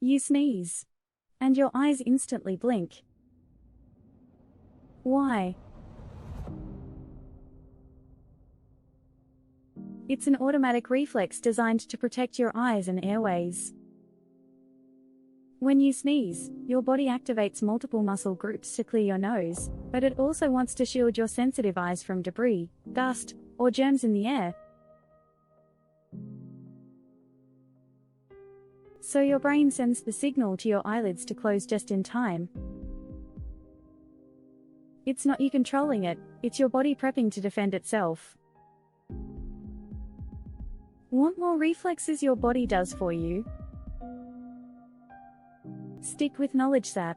You sneeze, and your eyes instantly blink. Why? It's an automatic reflex designed to protect your eyes and airways. When you sneeze, your body activates multiple muscle groups to clear your nose, but it also wants to shield your sensitive eyes from debris, dust, or germs in the air. So your brain sends the signal to your eyelids to close just in time. It's not you controlling it, it's your body prepping to defend itself. Want more reflexes your body does for you? Stick with KnowledgeZap.